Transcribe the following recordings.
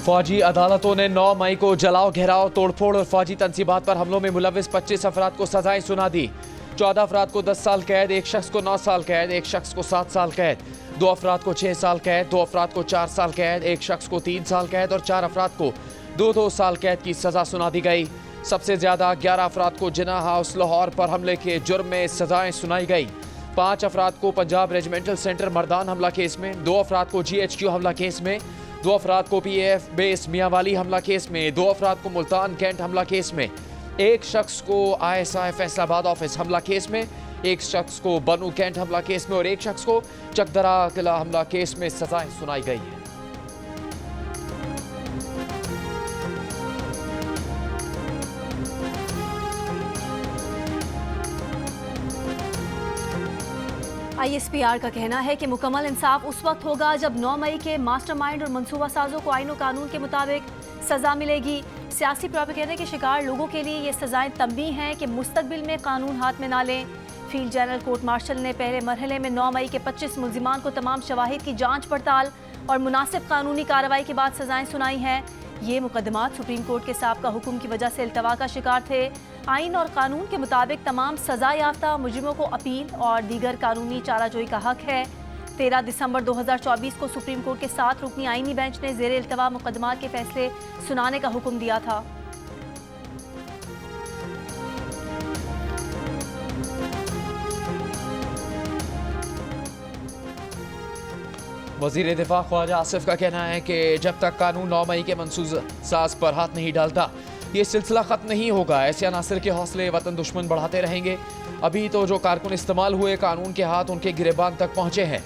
फौजी अदालतों ने 9 मई को जलाओ, घेराव, तोड़फोड़ और फौजी तंसीबात पर हमलों में मुलविस 25 अफराद को सजाएं सुना दी। 14 अफराद को 10 साल कैद, एक शख्स को 9 साल कैद, एक शख्स को 7 साल कैद, 2 अफराद को 6 साल कैद, 2 अफराद को 4 साल कैद, एक शख्स को 3 साल कैद और 4 अफराद को 2-2 साल कैद की सजा सुना दी गई। सबसे ज्यादा 11 अफराद को जिना हाउस लाहौर पर हमले के जुर्म में सजाएं सुनाई गई। 5 अफराद को पंजाब रेजिमेंटल सेंटर मर्दान हमला केस में, 2 अफराद को GHQ हमला केस में, 2 अफराद को PAF बेस मियांवाली हमला केस में, 2 अफराद को मुल्तान कैंट हमला केस में, एक शख्स को ISI फैसलाबाद ऑफिस हमला केस में, एक शख्स को बनू कैंट हमला केस में और एक शख्स को चकदरा किला हमला केस में सजाएं सुनाई गई है। ISPR का कहना है कि मुकम्मल इंसाफ उस वक्त होगा जब 9 मई के मास्टरमाइंड और मंसूबा साजों को आईन और कानून के मुताबिक सजा मिलेगी। सियासी प्रोपेगेंडा के शिकार लोगों के लिए ये सजाएं तंबीह हैं कि मुस्तकबिल में कानून हाथ में ना लें। फील्ड जनरल कोर्ट मार्शल ने पहले मरहले में 9 मई के 25 मुल्जिमान को तमाम शवाहिद की जांच पड़ताल और मुनासिब कानूनी कार्रवाई के बाद सजाएं सुनाई हैं। ये मुकदमात सुप्रीम कोर्ट के साबिक़ा हुक्म की वजह से इल्तवा का शिकार थे। आइन और कानून के मुताबिक तमाम सजा याफ्ता मुजरिमों को अपील और दीगर कानूनी चाराजोई का हक है। 13 दिसंबर 2024 को सुप्रीम कोर्ट के 7 रुकनी आईनी बेंच ने ज़ेरे इल्तवा मुकदमात के फैसले सुनाने का हुक्म दिया था। वज़ीर दिफा ख्वाजा आसिफ का कहना है कि जब तक कानून 9 मई के मंसूबा साज पर हाथ नहीं डालता ये सिलसिला ख़त्म नहीं होगा। ऐसे अनासर के हौसले वतन दुश्मन बढ़ाते रहेंगे। अभी तो जो कारकुन इस्तेमाल हुए कानून के हाथ उनके गिरेबान तक पहुँचे हैं।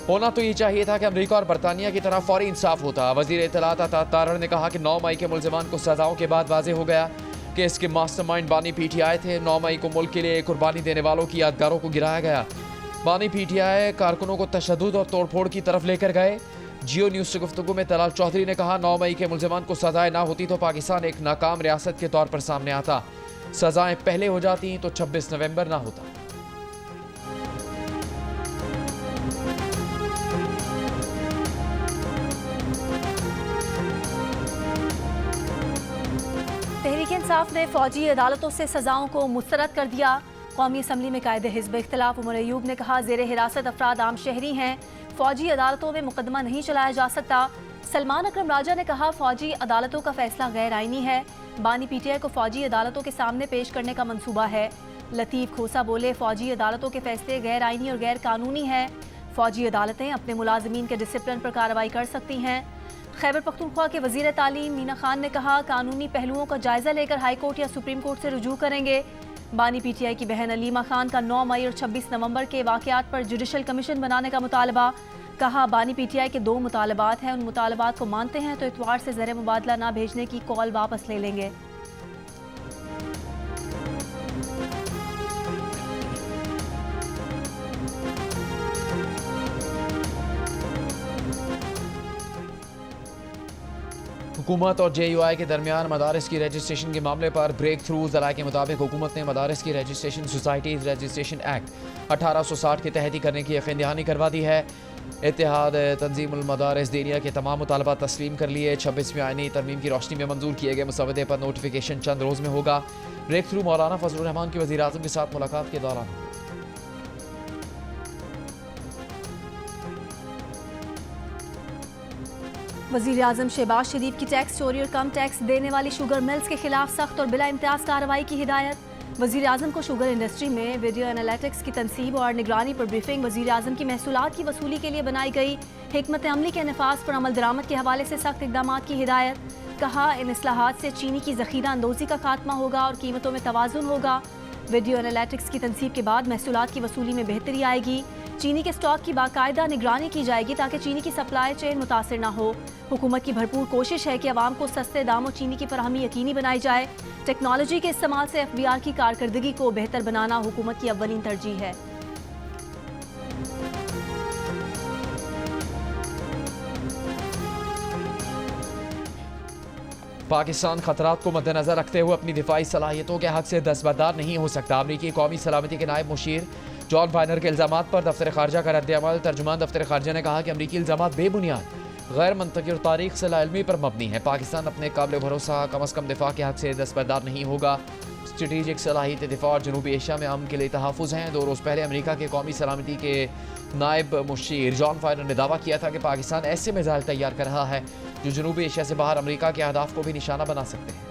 होना तो ये चाहिए था कि अमरीका और बरतानिया की तरह फौरी इंसाफ होता। वज़ीर इत्तलात अता तारड़ ने कहा कि 9 मई के मुल्ज़िमान को सजाओं के बाद वाज़ेह हो गया कि इसके मास्टरमाइंड बानी PTI थे। 9 मई को मुल्क के लिए कुर्बानी देने वालों की यादगारों को गिराया गया। बानी PTI कारकुनों को तशद्दुद और तोड़फोड़ की तरफ लेकर गए। जियो न्यूज़ से गुफ्तगू में तलाल चौधरी ने कहा 9 मई के मुल्ज़िमान को सजाएं ना होती तो पाकिस्तान एक नाकाम रियासत के तौर पर सामने आता। सजाएं पहले हो जाती तो 26 नवंबर ना होता। तहरीक इंसाफ ने फौजी अदालतों से सजाओं को मुस्तरद कर दिया। कौमी असम्बली में कायदे हिज़्ब इख्तिलाफ उमर अयूब ने कहा ज़ेरे हिरासत अफराद आम शहरी हैं, फौजी अदालतों में मुकदमा नहीं चलाया जा सकता। सलमान अकरम राजा ने कहा फौजी अदालतों का फैसला गैर आईनी है। बानी PTI को फौजी अदालतों के सामने पेश करने का मंसूबा है। लतीफ़ खोसा बोले फौजी अदालतों के फैसले गैर आईनी और गैर कानूनी है। फौजी अदालतें अपने मुलाजमीन के डिसिप्लिन पर कार्रवाई कर सकती हैं। खैबर पख्तूनख्वा के वज़ीर तालीम मीना खान ने कहा कानूनी पहलुओं का जायजा लेकर हाई कोर्ट या सुप्रीम कोर्ट से रुजू करेंगे। बानी PTI की बहन अलीमा खान का 9 मई और 26 नवंबर के वाक़यात पर जुडिशल कमीशन बनाने का मुतालबा। कहा बानी PTI के 2 मुतालबात हैं, उन मुतालबात को मानते हैं तो इतवार से ज़र मुबादला ना भेजने की कॉल वापस ले लेंगे। हुकूमत और JUI के दरमियान मदारिस की रजिस्ट्रेशन के मामले पर ब्रेक थ्रू। ज़राए के मुताबिक हुकूमत ने मदारिस की रजिस्ट्रेशन सोसाइटीज़ रजिस्ट्रेशन एक्ट 1860 के तहत ही करने की यकीन दहानी करवा दी है। इत्तेहाद तंजीमुल मदारिस दीनिया के तमाम मुतालबात तस्लीम कर लिए। 26वीं आईनी तरमीम की रोशनी में मंजूर किए गए मुसवदे पर नोटिफिकेशन चंद रोज़ में होगा। ब्रेक थ्रू मौलाना फजलुर रहमान की वज़ीर आज़म के साथ मुलाकात के दौरान। वज़ीर आज़म शहबाज शरीफ की टैक्स चोरी और कम टैक्स देने वाली शुगर मिल्स के खिलाफ सख्त और बिला इम्तियाज़ कार्रवाई की हिदायत। वज़ीर आज़म को शुगर इंडस्ट्री में वीडियो एनालिटिक्स की तनसीब और निगरानी पर ब्रीफिंग। वज़ीर आज़म की महसूलात की वसूली के लिए बनाई गई हिकमत अमली के नफाज पर अमल दरामद के हवाले से सख्त इक़दाम की हिदायत। कहा इन इस्लाहात से चीनी की ज़ख़ीरा अंदोज़ी का खात्मा होगा और कीमतों में तवाज़ुन होगा। वीडियो एनालिटिक्स की तनसीब के बाद महसूलात की वसूली में बेहतरी आएगी। चीनी के स्टॉक की बाकायदा निगरानी की जाएगी ताकि चीनी की सप्लाई चेन मुतासर न हो। हुकूमत की भरपूर कोशिश है कि आवाम को सस्ते दामों चीनी की फराहमी यकीनी बनाई जाए। टेक्नोलॉजी के इस्तेमाल से FBR की कारकर्दगी को बेहतर बनाना हुकूमत की अव्वलीन तरजीह है। पाकिस्तान खतरात को मद्देनजर रखते हुए अपनी दिफाई सलाहियतों के हक से दस्तबरदार नहीं हो सकता। अमरीकी कौमी सलामती के नायब मुशीर जॉन बाइनर के इल्जामात पर दफ्तर खारजा का रद्द अमल। तर्जुमान दफ्तर खारजा ने कहा कि अमरीकी इल्जामात बेबुनियाद गैर मंतकी और तारीख से लाइल्मी पर मबनी है। पाकिस्तान अपने काबिल भरोसा कम अज़ कम दिफा के हक से दस्तबरदार नहीं होगा। स्ट्रेटेजिक सलाहियत दिफा और जनूबी एशिया में अमन के लिए तहफ़्फ़ुज़ हैं। 2 रोज़ पहले अमेरिका के कौमी सलामती के नायब मुशीर जॉन फाइनर ने दावा किया था कि पाकिस्तान ऐसे मिसाइल तैयार कर रहा है जो जनूबी एशिया से बाहर अमेरिका के अहदाफ को भी निशाना बना सकते हैं।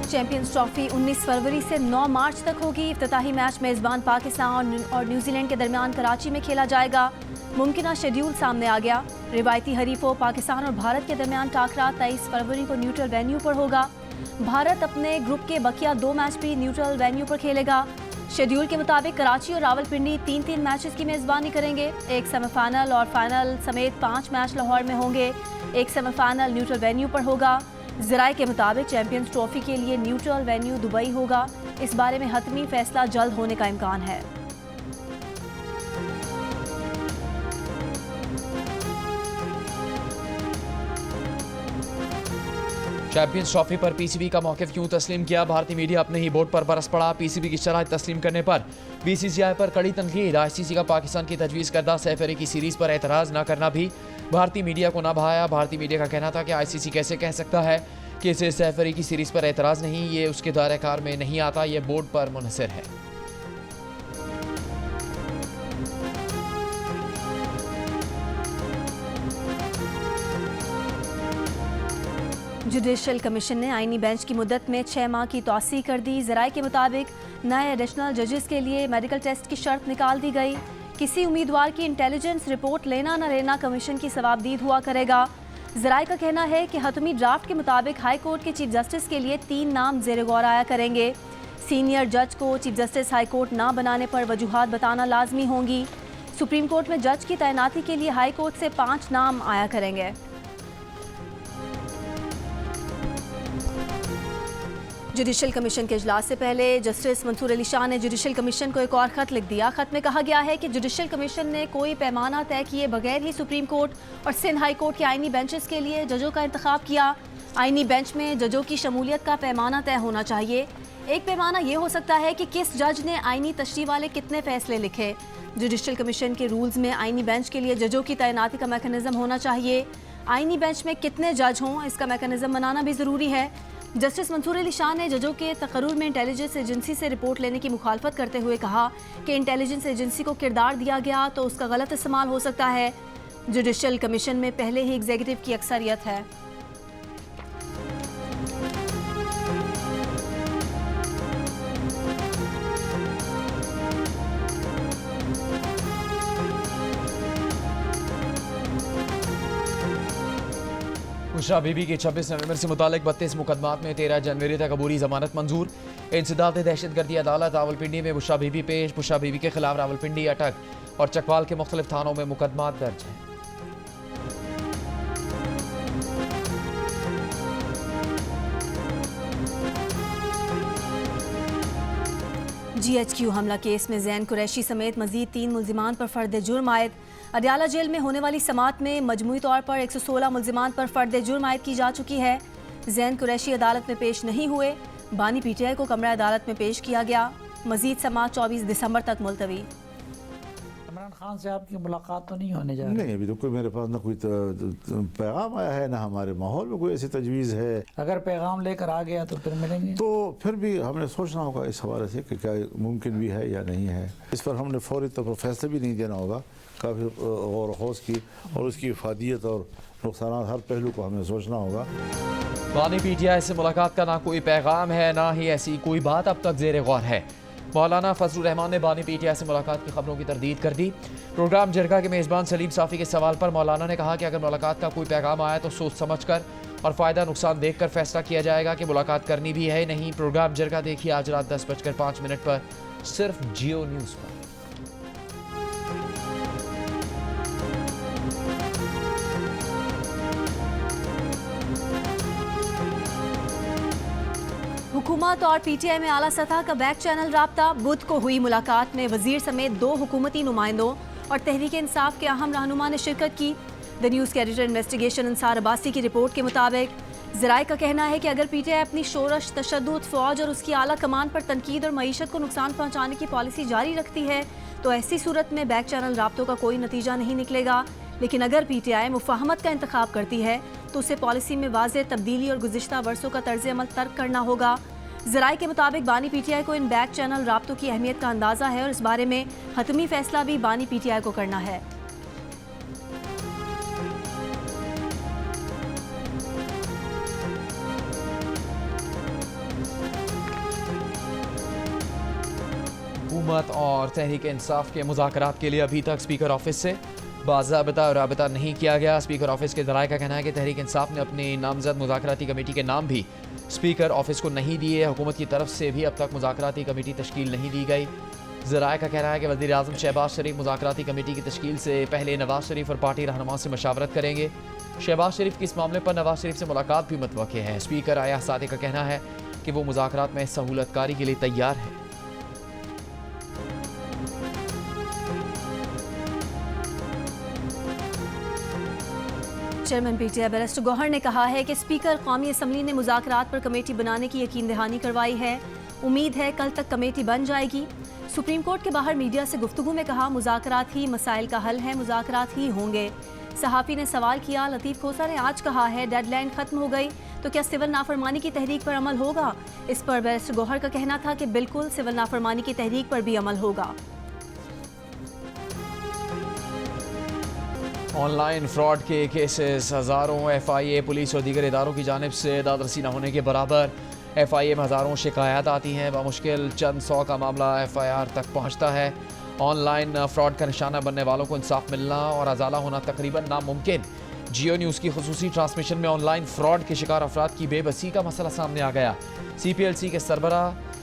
चैंपियंस ट्रॉफी 19 फरवरी से 9 मार्च तक होगी। इफ्तिताही मैच मेज़बान पाकिस्तान और न्यूजीलैंड के दरमियान कराची में खेला जाएगा। मुमकिना शेड्यूल सामने आ गया। रिवायती हरीफों पाकिस्तान और भारत के दरमियान टाकरा 23 फरवरी को न्यूट्रल वेन्यू पर होगा। भारत अपने ग्रुप के बकिया 2 मैच भी न्यूट्रल वेन्यू पर खेलेगा। शेड्यूल के मुताबिक कराची और रावलपिंडी 3-3 मैचेस की मेज़बानी करेंगे। एक सेमीफाइनल और फाइनल समेत 5 मैच लाहौर में होंगे। एक सेमीफाइनल न्यूट्रल वेन्यू पर होगा। ज़राए के मुताबिक चैंपियंस ट्रॉफी के लिए न्यूट्रल वेन्यू दुबई होगा। इस बारे में हतमी फैसला जल्द होने का इम्कान है। चैंपियंस ट्रॉफी पर पीसीबी का मौक़िफ़ क्यों तस्लीम किया? भारतीय मीडिया अपने ही बोर्ड पर बरस पड़ा। पीसीबी की शराइत तस्लीम करने पर बीसीसीआई पर कड़ी तनकीद। आईसीसी का पाकिस्तान की तजवीज़ करदा सैफरी की सीरीज़ पर एतराज़ न करना भी भारतीय मीडिया को न भाया। भारतीय मीडिया का कहना था कि आईसीसी कैसे कह सकता है कि इसे सैफरी की सीरीज़ पर एतराज़ नहीं, ये उसके दायरे कार में नहीं आता, ये बोर्ड पर मुनहसर है। जुडिशल कमीशन ने आईनी बेंच की मुद्दत में 6 माह की तौसी कर दी। ज़राए के मुताबिक नए एडिशनल जजेस के लिए मेडिकल टेस्ट की शर्त निकाल दी गई। किसी उम्मीदवार की इंटेलिजेंस रिपोर्ट लेना न लेना कमीशन की सवाबदीद हुआ करेगा। ज़राए का कहना है कि हतमी ड्राफ्ट के मुताबिक हाई कोर्ट के चीफ जस्टिस के लिए 3 नाम ज़ेर गौर आया करेंगे। सीनियर जज को चीफ जस्टिस हाई कोर्ट ना बनाने पर वजूहात बताना लाजमी होंगी। सुप्रीम कोर्ट में जज की तैनाती के लिए हाई कोर्ट से 5 नाम आया करेंगे। जुडिशल कमीशन के इजलास से पहले जस्टिस मंसूर अली शाह ने जुडिशल कमीशन को एक और ख़त लिख दिया। ख़त में कहा गया है कि जुडिशल कमीशन ने कोई पैमाना तय किए बगैर ही सुप्रीम कोर्ट और सिंध हाई कोर्ट के आईनी बेंचेस के लिए जजों का इंतखाब किया। आईनी बेंच में जजों की शमूलियत का पैमाना तय होना चाहिए। एक पैमाना ये हो सकता है कि किस जज ने आईनी तशरीह वाले कितने फैसले लिखे। जुडिशल कमीशन के रूल्स में आईनी बेंच के लिए जजों की तैनाती का मैकेनिज्म होना चाहिए। आईनी बेंच में कितने जज हों इसका मैकेनिज्म बनाना भी ज़रूरी है। जस्टिस मंसूर अली शाह ने जजों के तकर्रुर में इंटेलिजेंस एजेंसी से रिपोर्ट लेने की मुखालफत करते हुए कहा कि इंटेलिजेंस एजेंसी को किरदार दिया गया तो उसका गलत इस्तेमाल हो सकता है। जुडिशल कमीशन में पहले ही एग्जीक्यूटिव की अक्सरियत है। बुशरा बीबी की 26 नवंबर से मुतालिक 32 मुकदमात में 13 जनवरी तक अबूरी जमानत मंजूर। इंसदाद दहशतगर्दी अदालत रावलपिंडी में बुशरा बीबी पेश। बुशरा बीबी के खिलाफ रावलपिंडी, अटक और चकवाल के मुख्तलिफ थानों में मुकदमात दर्ज हैं। GHQ हमला केस में जैन कुरैशी समेत मजीद 3 मुल्जिमान पर फर्द जुर्म आयद। अडयाला जेल में होने वाली समात में मजमूई तौर पर 116 मुल्जिमान पर फर्द जुर्म आयद की जा चुकी है। जैन कुरैशी अदालत में पेश नहीं हुए। बानी PTI को कमरा अदालत में पेश किया गया। मजीद समात 24 दिसंबर तक मुलतवी। इमरान खान से आपकी मुलाकात तो नहीं होने जा रही? नहीं, अभी तो कोई मेरे पास ना कोई पैगाम आया है, ना हमारे माहौल में कोई ऐसी तजवीज़ है। अगर पैगाम लेकर आ गया तो फिर मिलेंगे? तो फिर भी हमने सोचना होगा इस हवाले से कि क्या मुमकिन भी है या नहीं है। इस पर हमने फौरी तौर पर फैसला भी नहीं देना होगा। काफ़ी गौर खौज की और उसकी इफादियत और नुकसान हर पहलू को हमें सोचना होगा। बानी PTI से मुलाकात का ना कोई पैगाम है, ना ही ऐसी कोई बात अब तक ज़ेर गौर है। मौलाना फजलुर रहमान ने बानी PTI से मुलाकात की खबरों की तरदीद कर दी। प्रोग्राम जरगा के मेज़बान सलीम साफ़ी के सवाल पर मौलाना ने कहा कि अगर मुलाकात का कोई पैगाम आया तो सोच समझ कर और फ़ायदा नुकसान देख कर फैसला किया जाएगा कि मुलाकात करनी भी है नहीं। प्रोग्राम जरगा देखिए आज रात 10:05 पर सिर्फ जियो न्यूज़ पर। हुकूमत और PTI में आला सतह का बैक चैनल राब्ता। बुध को हुई मुलाकात में वजीर समेत 2 हुकूमती नुमाइंदों और तहरीक इंसाफ के अहम रहनुमा ने शिरकत की। द न्यूज़ के एडिटर इन्वेस्टिगेशन अंसार अब्बासी की रिपोर्ट के मुताबिक ज़राए का कहना है कि अगर पीटीआई अपनी शोरश, तशद्दुद, फौज और उसकी आला कमान पर तनकीद और मईशत को नुकसान पहुंचाने की पॉलिसी जारी रखती है तो ऐसी सूरत में बैक चैनल राब्तों का कोई नतीजा नहीं निकलेगा। लेकिन अगर पीटीआई मुफाहमत का इंतखाब करती है तो उसे पॉलिसी में वाज़ेह तब्दीली और गुज़िश्ता वर्षों का तर्ज अमल तर्क करना होगा। ज़राए के मुताबिक बानी पीटीआई को इन बैक चैनल राब्तों की अहमियत का अंदाज़ा है और इस बारे में हतमी फैसला भी बानी पीटीआई को करना है। हुकूमत और तहरीक इंसाफ के मुज़ाकरात के लिए अभी तक स्पीकर ऑफिस से बाज़ाबिता राबिता नहीं किया गया। स्पीकर ऑफिस के ज़राए का कहना है कि तहरीक इंसाफ ने अपनी नामजद मुज़ाकराती कमेटी के नाम भी स्पीकर ऑफिस को नहीं दिए। हुकूमत की तरफ से भी अब तक मुज़ाकराती कमेटी तश्कील नहीं दी गई। ज़राए का कहना है कि वज़ीर आज़म शहबाज शरीफ मुज़ाकराती कमेटी की तश्कील से पहले नवाज शरीफ और पार्टी रहनुमाओं से मशावरत करेंगे। शहबाज शरीफ की इस मामले पर नवाज शरीफ से मुलाकात भी मुतवक्के है। स्पीकर आया सादिक का कहना है कि वो मुज़ाकरात में सहूलतकारी के लिए तैयार है। चेयरमैन पीटीआई बैरिस्टर गौहर ने कहा है कि स्पीकर कौमी असम्बली ने मुज़ाकरात पर कमेटी बनाने की यकीन दहानी करवाई है। उम्मीद है कल तक कमेटी बन जाएगी। सुप्रीम कोर्ट के बाहर मीडिया से गुफ्तगू में कहा मुज़ाकरात ही मसाइल का हल है, मुज़ाकरात ही होंगे। सहाफ़ी ने सवाल किया, लतीफ़ खोसा ने आज कहा है डेडलाइन खत्म हो गई तो क्या सिविल नाफरमानी की तहरीक पर अमल होगा। इस पर बैरिस्टर गौहर का कहना था कि बिल्कुल सिविल नाफरमानी की तहरीक पर भी अमल होगा। ऑनलाइन फ्रॉड के केसेस हज़ारों FIA पुलिस और दीगर इदारों की जानिब से दादरसी न होने के बराबर। FIA में हज़ारों शिकायत आती हैं, बामुश्किल चंद 100 का मामला FIR तक पहुँचता है। ऑनलाइन फ्रॉड का निशाना बनने वालों को इंसाफ मिलना और अजाला होना तकरीबन नामुमकिन। जियो न्यूज़ की खुसूसी ट्रांसमिशन में ऑनलाइन फ्रॉड के शिकार अफराद की बेबसी का मसला सामने आ गया। CPLC के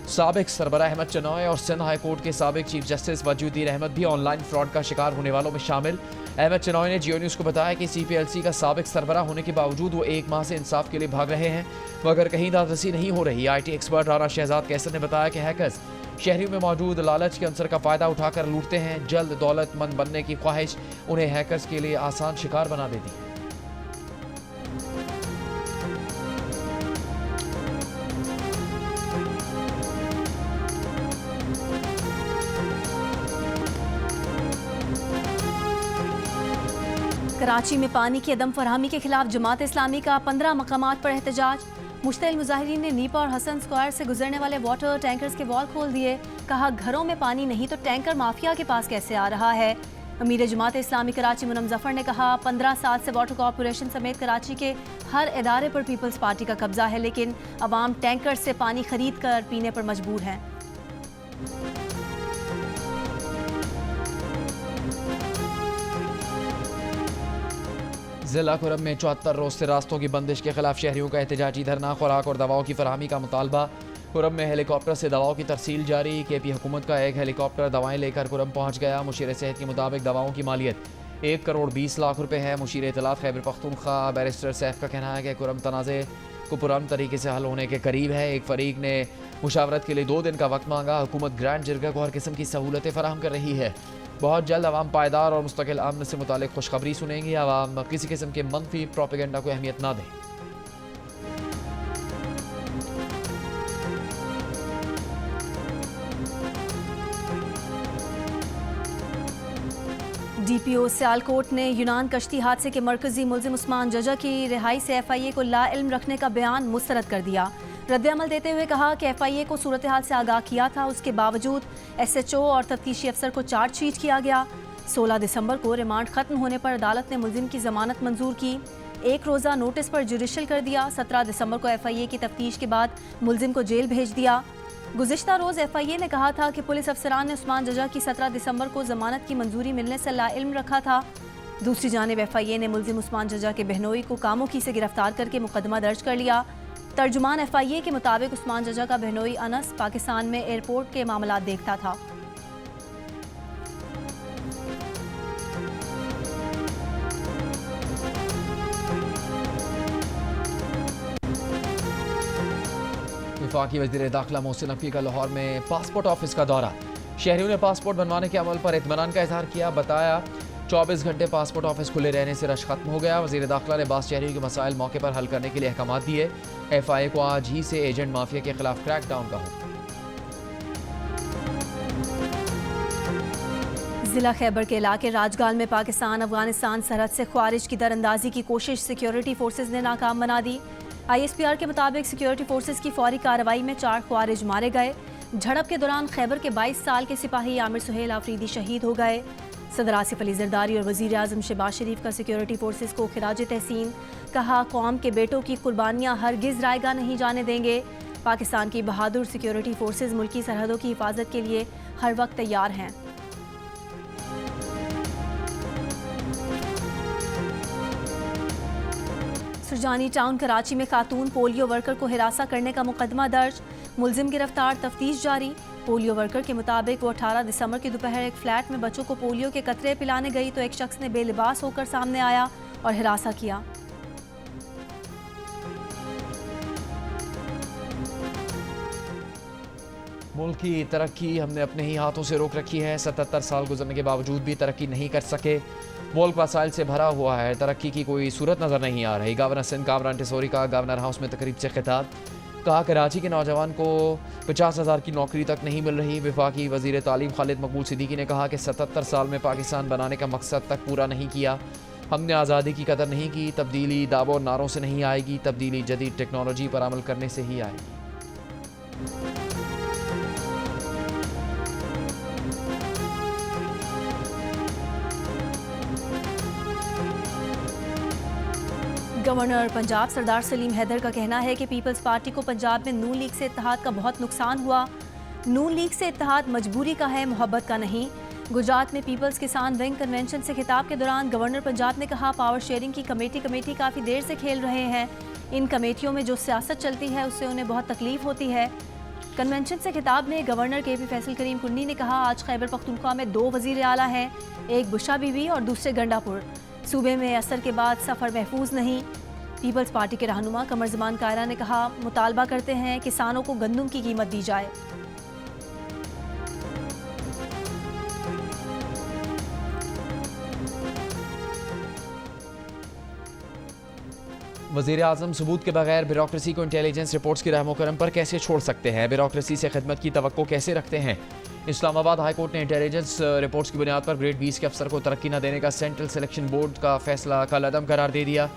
साबिक सरबरा अहमद चनॉय और सिंध हाई कोर्ट के साबिक चीफ जस्टिस वजूद्दीन अहमद भी ऑनलाइन फ्रॉड का शिकार होने वालों में शामिल। अहमद चनॉय ने जियो न्यूज़ को बताया कि CPLC का साबिक सरबरा होने के बावजूद वो 1 माह से इंसाफ के लिए भाग रहे हैं मगर कहीं दादरसी नहीं हो रही। IT एक्सपर्ट राना शहजाद कैसर ने बताया कि हैकर्स शहरियों में मौजूद लालच के अंसर का फ़ायदा उठाकर लूटते हैं। जल्द दौलतमंद बनने की ख्वाहिश उन्हें हैकर्स के लिए आसान शिकार बना देती है। कराची में पानी की अदम फरहमी के खिलाफ जमात इस्लामी का 15 मकामात पर एहतजाज। मुश्तइल मुजाहिरीन ने नीपा और हसन स्क्वायर से गुजरने वाले वाटर टैंकर्स के वॉल खोल दिए। कहा घरों में पानी नहीं तो टैंकर माफिया के पास कैसे आ रहा है। अमीर जमात इस्लामी कराची मुनम जफर ने कहा 15 साल से वाटर कॉरपोरेशन समेत कराची के हर इदारे पर पीपल्स पार्टी का कब्जा है लेकिन अवाम टैंकर से पानी खरीद कर पीने पर मजबूर हैं। जिला खुरम में 74 रोज से रास्तों की बंदिश के खिलाफ शहरियों का एहतजाजी धरना। खुराक और दवाओं की फरहमी का मुतालबा। खुरम में हेलीकॉप्टर से दवाओं की तरसील जारी। KP हुकूमत का एक हेलीकॉप्टर दवाएं लेकर खुरम पहुंच गया। मुशीर सेहत के मुताबिक दवाओं की मालियत 1 करोड़ 20 लाख रुपए है। मुशीर इत्तलात खैबर पख्तूनख्वा बैरिस्टर सैफ का कहना है कि खुरम तनाज़े को पुरान तरीके से हल होने के करीब है। एक फरीक ने मुशावरत के लिए 2 दिन का वक्त मांगा। हुकूमत ग्रैंड जिरगा को हर किस्म की सहूलतें फराहम कर रही है। बहुत जल्द अवाम पायदार और मुस्तकिल अमन से मुतालिक खुशखबरी सुनेंगी। अवाम किसी किस्म के मनफी प्रोपेगेंडा को अहमियत ना दें। DPO सियालकोट ने यूनान कश्ती हादसे के मरकजी मुल्जिम उस्मान जजा की रिहाई से FIA को लाइल्म रखने का बयान मुस्तरद कर दिया। रद्द-ए-अमल देते हुए कहा कि FIA को सूरत हाल से आगाह किया था, उसके बावजूद SHO और तफ्तीशी अफसर को चार्जशीट किया गया। 16 दिसंबर को रिमांड खत्म होने पर अदालत ने मुल्जिम की जमानत मंजूर की। 1 रोज़ा नोटिस पर जुडिशल कर दिया। 17 दिसंबर को FIA की तफ्तीश के बाद मुल्जिम को जेल भेज दिया। गुज़िश्ता रोज़ FIA ने कहा था कि पुलिस अफसरान ने उस्मान जजा की 17 दिसंबर को जमानत की मंजूरी मिलने से लाइल्म रखा था। दूसरी जानिब FIA ने मुल्जिम उस्मान जजा के बहनोई को कामोकी से गिरफ्तार करके मुकदमा दर्ज कर लिया। तर्जुमान FIA के मुताबिक उस्मान जजा का बहनोई अनस पाकिस्तान में एयरपोर्ट के मामलात देखता था। वफाकी वज़ीर दाखिला मोहसिन नकवी का लाहौर में पासपोर्ट ऑफिस का दौरा। शहरियों ने पासपोर्ट बनवाने के अमल पर इत्मीनान का इजहार किया। बताया 24 घंटे पासपोर्ट ऑफिस खुले रहने से रश खत्म हो गया। वज़ीर दाखिला ने बास शहरियों के मसाइल मौके पर हल करने के लिए अहकाम दिए। FIA को आज ही से एजेंट माफिया के खिलाफ क्रैकडाउन का हुक्म। जिला खैबर के इलाके राजगाल में पाकिस्तान अफगानिस्तान सरहद से ख्वारिज की दरअंदाजी की कोशिश सिक्योरिटी फोर्सेज ने नाकाम बना दी। ISPR के मुताबिक सिक्योरिटी फोर्सेज की फौरी कार्रवाई में 4 ख्वारिज मारे गए। झड़प के दौरान खैबर के 22 साल के सिपाही आमिर सुहेल आफरीदी शहीद हो गए। सदर आसिफ अली जरदारी और वज़ीर आज़म शहबाज शरीफ का सिक्योरिटी फोर्सेज को खिराज तहसीन। कहा, कौम के बेटों की कुर्बानियाँ हरगिज़ रायगा नहीं जाने देंगे। पाकिस्तान की बहादुर सिक्योरिटी फोर्सेज मुल्की सरहदों की हिफाजत के लिए हर वक्त तैयार हैं। सुरजानी टाउन कराची में खातून पोलियो वर्कर को हिरासा करने का मुकदमा दर्ज। मुलजिम गिरफ्तार, तफ्तीश जारी। पोलियो वर्कर के मुताबिक वो 18 दिसंबर की दोपहर एक फ्लैट में बच्चों को पोलियो के कतरे पिलाने गई तो एक शख्स ने बेलिबास होकर सामने आया और हिरासा किया। मुल्क की तरक्की हमने अपने ही हाथों से रोक रखी है। 77 साल गुजरने के बावजूद भी तरक्की नहीं कर सके। मुल्क वसाइल से भरा हुआ है, तरक्की की कोई सूरत नज़र नहीं आ रही। गवर्नर सिंध कामरान टिसोरी का गवर्नर हाउस में तकरीब से खिताब। कहा, कराची के नौजवान को 50,000 की नौकरी तक नहीं मिल रही। वफाकी वज़ीर तालीम खालिद मकबूल सिद्दीकी ने कहा कि 77 साल में पाकिस्तान बनाने का मकसद तक पूरा नहीं किया। हमने आज़ादी की कदर नहीं की। तब्दीली दावों और नारों से नहीं आएगी, तब्दीली जदीद टेक्नोलॉजी पर अमल करने से ही आएगी। गवर्नर पंजाब सरदार सलीम हैदर का कहना है कि पीपल्स पार्टी को पंजाब में नून लीग से इत्तेहाद का बहुत नुकसान हुआ। नून लीग से इत्तेहाद मजबूरी का है, मोहब्बत का नहीं। गुजरात में पीपल्स किसान विंग कन्वेंशन से खिताब के दौरान गवर्नर पंजाब ने कहा, पावर शेयरिंग की कमेटी काफ़ी देर से खेल रहे हैं। इन कमेटियों में जो सियासत चलती है उससे उन्हें बहुत तकलीफ होती है। कन्वेंशन से खिताब में गवर्नर KP फैसल करीम कुन्नी ने कहा, आज खैबर पख्तूनख्वा में 2 वज़ीर आला हैं, एक बुशा बीवी और दूसरे गंडापुर। सूबे में असर के बाद सफ़र महफूज नहीं। पीपल्स पार्टी के रहनुमा कमर ज़मान कायरा ने कहा, मुतालबा करते हैं किसानों को गंदम की कीमत दी जाए। वज़ीर आज़म सबूत के बगैर ब्यूरोक्रेसी को इंटेलिजेंस रिपोर्ट्स की रहमो करम पर कैसे छोड़ सकते हैं? ब्यूरोक्रेसी से खिदमत की तवक्को कैसे रखते हैं? इस्लामाबाद हाई कोर्ट ने इंटेलिजेंस रिपोर्ट्स की बुनियाद पर ग्रेड 20 के अफसर को तरक्की न देने का सेंट्रल सिलेक्शन बोर्ड का फैसला कल अदम करार दे दिया।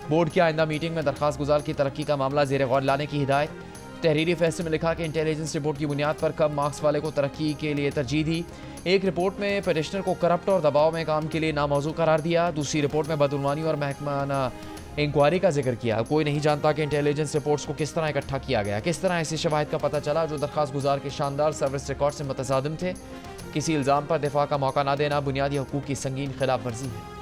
बोर्ड की आइंदा मीटिंग में दरख्वास्त गुजार की तरक्की का मामला ज़ेर गौर लाने की हिदायत। तहरीरी फैसले में लिखा कि इंटेलिजेंस रिपोर्ट की बुनियाद पर कम मार्क्स वाले को तरक्की के लिए तरजीह दी। एक रिपोर्ट में पटिशनर को करप्ट और दबाव में काम के लिए नामौजू करार दिया। दूसरी रिपोर्ट में बदउनवानी और महकमाना इंक्वायरी का जिक्र किया। कोई नहीं जानता कि इंटेलिजेंस रिपोर्ट्स को किस तरह इकट्ठा किया गया, किस तरह ऐसे शवाहिद का पता चला जो दरख्वास्त गुजार के शानदार सर्विस रिकॉर्ड से मुतसादिम थे। किसी इल्ज़ाम पर दिफा का मौका न देना बुनियादी हकूक़ की संगीन खिलाफ वर्जी है।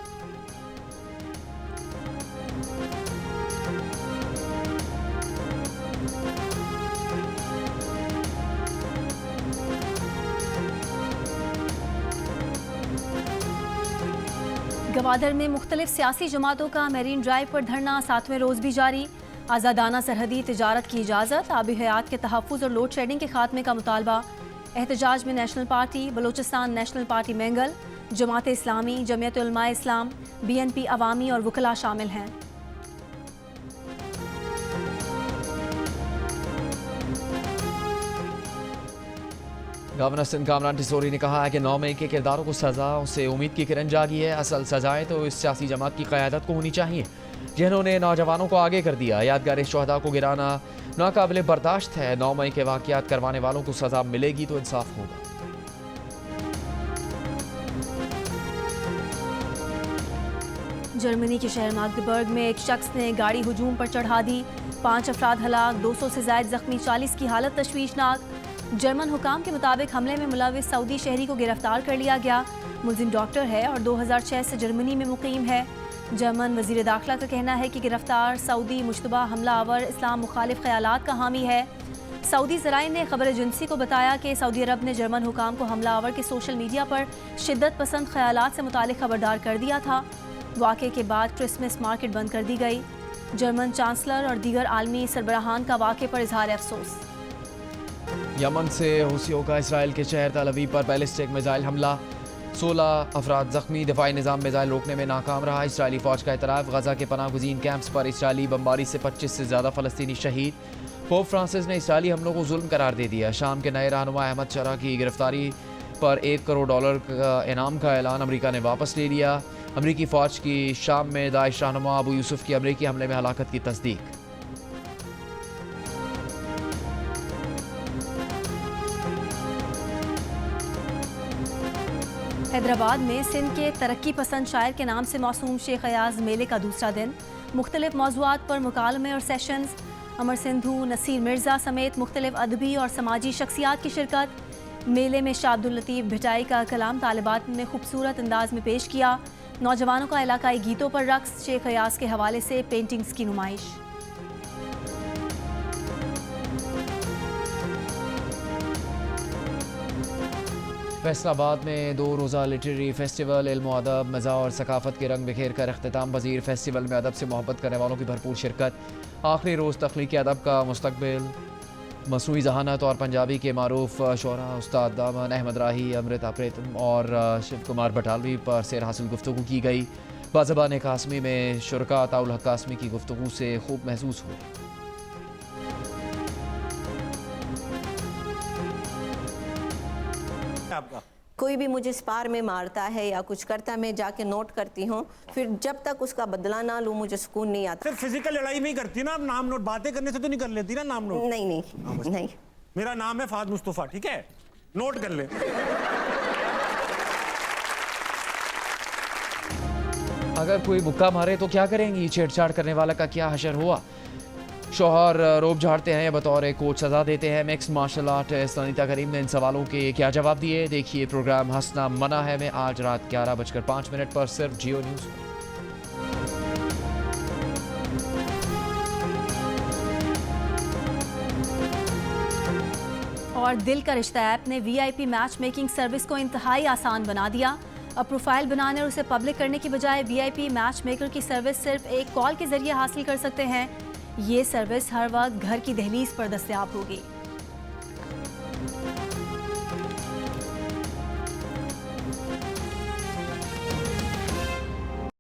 गवादर में मुख्तलिफ सियासी जमातों का मेरीन ड्राइव पर धरना 7वें रोज़ भी जारी। आज़ादाना सरहदी तिजारत की इजाज़त, आबी हयात के तहफ़्फ़ुज़ और लोड शेडिंग के खात्मे का मुतालबा। एहतजाज में national party, Balochistan national party Mengal, Jamaat Islami, Jamiat Ulema-e Islam, BNP अवामी और वकला शामिल हैं। गवर्नर सिंध कामरान टिसोरी ने कहा है कि 9 मई के किरदारों को सज़ाओं से उम्मीद की किरण जागी है। असल सजाएं तो इस सियासी जमात की क़यादत को होनी चाहिए जिन्होंने नौजवानों को आगे कर दिया। यादगार शहदा को गिराना नाकाबिले बर्दाश्त है। 9 मई के वाक़यात करवाने वालों को सज़ा मिलेगी तो इंसाफ होगा। जर्मनी के शहर माग्देबर्ग में एक शख्स ने गाड़ी हुजूम पर चढ़ा दी। 5 अफराद हलाक, 200 से ज़ायद जख्मी, 40 की हालत तशवीशनाक। जर्मन हुकाम के मुताबिक हमले में मुलविस सऊदी शहरी को गिरफ्तार कर लिया गया। मुलजिम डॉक्टर है और 2006 से जर्मनी में मुकीम है। जर्मन वज़ीर दाखिला का कहना है कि गिरफ्तार सऊदी मुश्तबा हमला आवर इस्लाम मुखालिफ ख्यालात का हामी है। सऊदी ज़राए ने खबर एजेंसी को बताया कि सऊदी अरब ने जर्मन हुकाम को हमला आवर के सोशल मीडिया पर शिद्दत पसंद ख्यालात से मुतालिक खबरदार कर दिया था। वाक़े के बाद क्रिसमस मार्केट बंद कर दी गई। जर्मन चांसलर और दीगर आलमी सरबराहान का वाक़े पर इजहार अफसोस। यमन से हूसियों का इसराइल के शहर तल अवीव पर बैलिस्टिक मिसाइल हमला। 16 अफराद जख्मी। दिफाई निज़ाम मिज़ाइल रोकने में नाकाम रहा। इसराइली फ़ौज का एतराफ़। गजा के पनाह गुज़ीन कैंप्स पर इसराइली बमबारी से 25 से ज़्यादा फ़लस्तीनी शहीद। पोप फ्रांसिस ने इसराइली हमलों को जुल्म करार दे दिया। शाम के नए रहनुमा अहमद शरा की गिरफ्तारी पर $1 करोड़ का इनाम का ऐलान अमेरिका ने वापस ले लिया। अमेरिकी फ़ौज की शाम में दाइश रहनुमा अबू यूसुफ की अमेरिकी हमले में हलाकत की तस्दीक। हैदराबाद में सिंध के तरक्की पसंद शायर के नाम से मौसूम शेख अयाज मेले का दूसरा दिन। मुख्तलिफ मौज़ूआत पर मुकालमे और सेशंस। अमर सिंधु, नसीर मिर्ज़ा समेत मुख्तलिफ अदबी और समाजी शख्सियात की शिरकत। मेले में शाह अब्दुल लतीफ़ भिटाई का कलाम तालिबात ने खूबसूरत अंदाज में पेश किया। नौजवानों का इलाकाई गीतों पर रक्स। शेख अयाज के हवाले से पेंटिंग्स की नुमाइश। फैसलाबाद में 2 रोज़ा लिटरेरी फेस्टिवल। इल्म अदब, मज़ा और सकाफ़त के रंग बिखेर कर अख्तिताम पज़ीर। फेस्टिवल में अदब से मोहब्बत करने वालों की भरपूर शिरकत। आखिरी रोज़ तख्लीक़ी अदब का मुस्तकबिल। मसनूई ज़हानत और पंजाबी के मारूफ शोरा उस्ताद दामन अहमद राही, अमृता प्रीतम और शिव कुमार बटालवी पर सेर हासिल गुफ्तगू की गई। बाज़बान कासमी में शुरका ताउल हक कासमी की गुफ्तगू से खूब महसूस हुई। कोई भी मुझे स्पार में मारता है या कुछ करता है, मैं जाके नोट करती हूँ। फिर जब तक उसका बदला ना लूँ मुझे सुकून नहीं आता। सिर्फ फिजिकल लड़ाई में ही करती ना, नाम नोट बातें करने से तो नहीं कर लेती ना नाम नोट? नहीं नहीं नहीं। मेरा नाम है फाद मुस्तफा, ठीक है, नोट कर ले। अगर कोई मुक्का मारे तो क्या करेंगी? छेड़छाड़ करने वाला का क्या हशर हुआ? शौहर रोब झाड़ते हैं या बतौर कोच सजा देते हैं? मिक्स मार्शल आर्टिस्ट अनीता करीम ने इन सवालों के क्या जवाब दिए? देखिए प्रोग्राम हंसना मना है में आज रात 11:05 पर सिर्फ जियो न्यूज़ पर। और दिल का रिश्ता ऐप ने VIP मैच मेकिंग सर्विस को इंतहाई आसान बना दिया। अब प्रोफाइल बनाने और उसे पब्लिक करने की बजाय VIP मैच मेकर की सर्विस सिर्फ एक कॉल के जरिए हासिल कर सकते हैं। ये सर्विस हर वक्त घर की दहलीज पर दस्तयाब होगी।